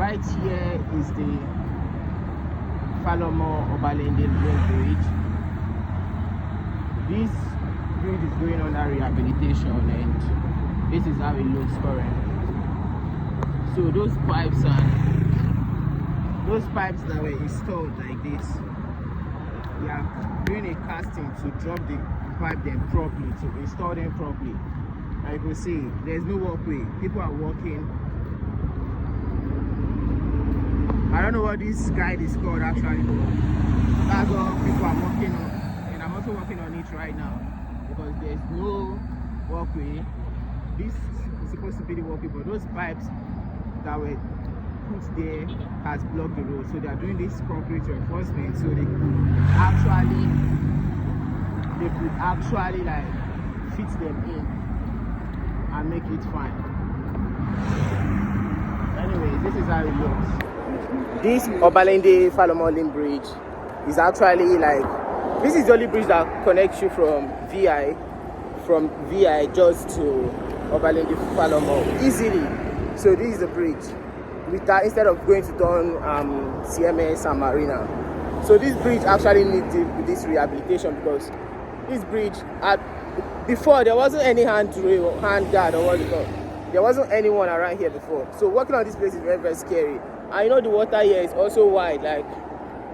right here is the Falomo-Obalende bridge. This bridge is going under rehabilitation, and this is how it looks currently. So those pipes that were installed like this, we are doing a casting to drop the pipe them properly, to install them properly. Like you can see, there's no walkway. People are walking. I don't know what this guide is called actually, but that's what people are working on. And I'm also working on it right now because there's no walkway. This is supposed to be the walkway, but those pipes that were put there has blocked the road. So they are doing this concrete reinforcement so they could actually like fit them in and make it fine. Anyways, this is how it looks. This Obalende Falomo-Obalende bridge is actually like, this is the only bridge that connects you from VI just to Obalende Falomo easily. So this is the bridge with that, instead of going to Don CMS and Marina. So this bridge actually needs this rehabilitation because this bridge before there wasn't any hand guard or what you call. There wasn't anyone around here before. So working on this place is very, very scary. I know the water here is also wide, like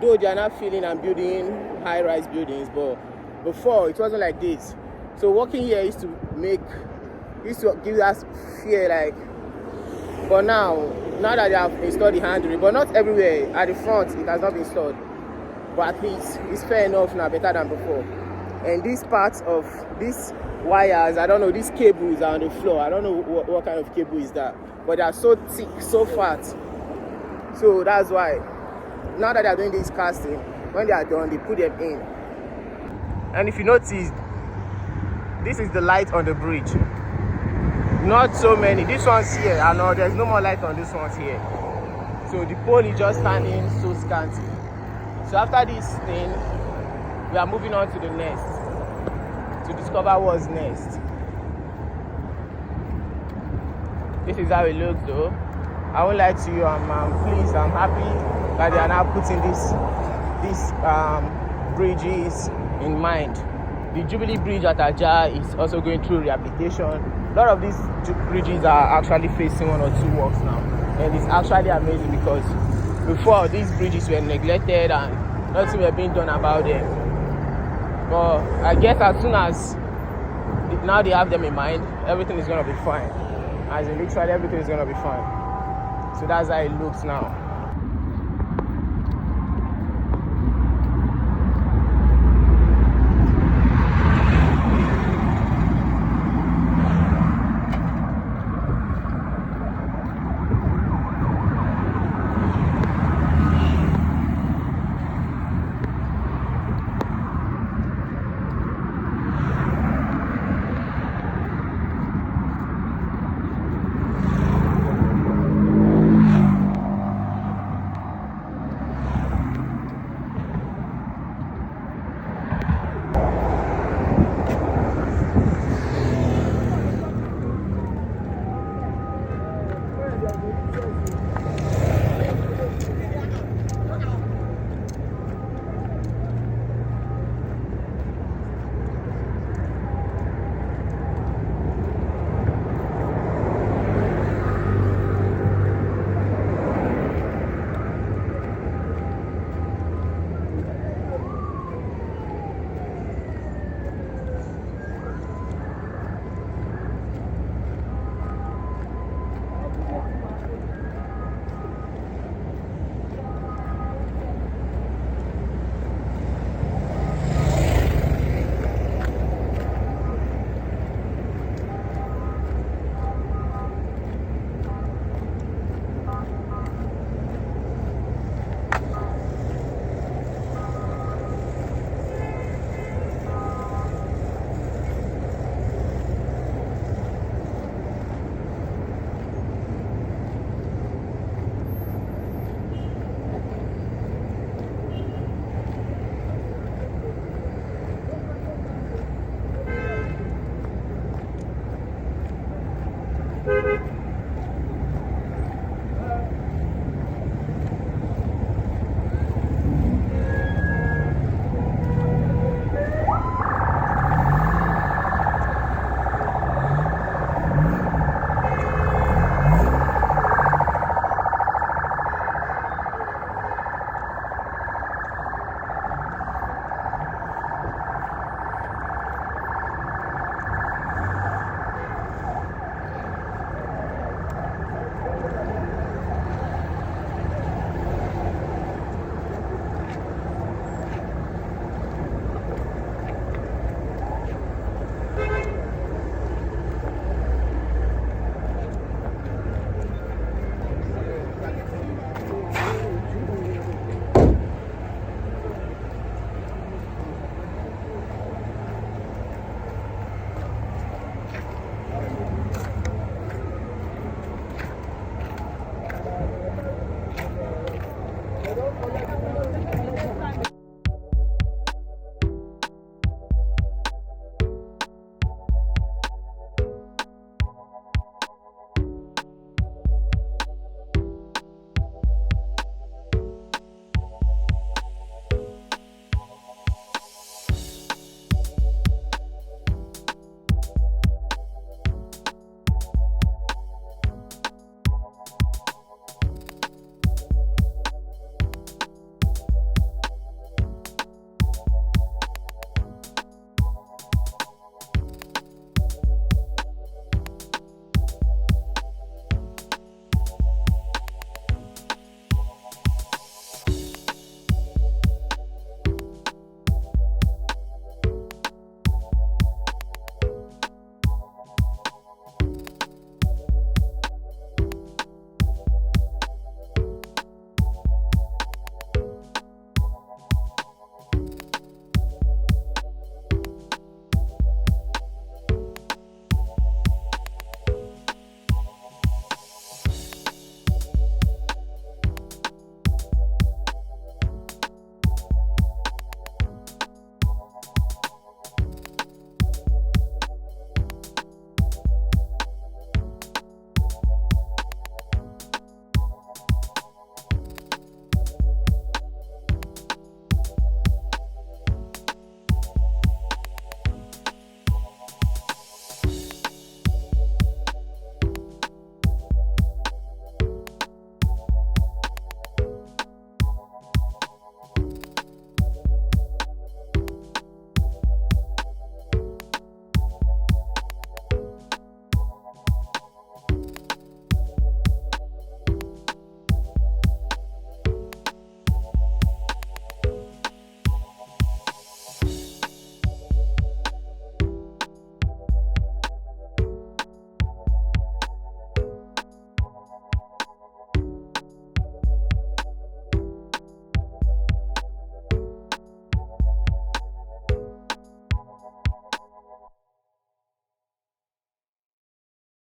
though they are not filling and building high-rise buildings, but before it wasn't like this. So working here used to give us fear, like. But now that they have installed the handrail, but not everywhere. At the front it has not been installed, but at least it's fair enough now, better than before. And these parts of these wires, I don't know, these cables are on the floor. I don't know what kind of cable is that, but they are so thick, so fat. So that's why now that they are doing this casting, when they are done, they put them in. And if you notice, this is the light on the bridge. Not so many. This one's here, I know there's no more light on this one's here. So the pole is just standing so scanty. So after this thing, we are moving on to the next to discover what's next. This is how it looks though. I won't lie to you, I'm pleased, I'm happy that they are now putting these bridges in mind. The Jubilee Bridge at Ajah is also going through rehabilitation. A lot of these bridges are actually facing 1 or 2 works now. And it's actually amazing because before these bridges were neglected and nothing were being done about them. But I guess as soon as now they have them in mind, everything is going to be fine. As in literally everything is going to be fine. So that's how it looks now.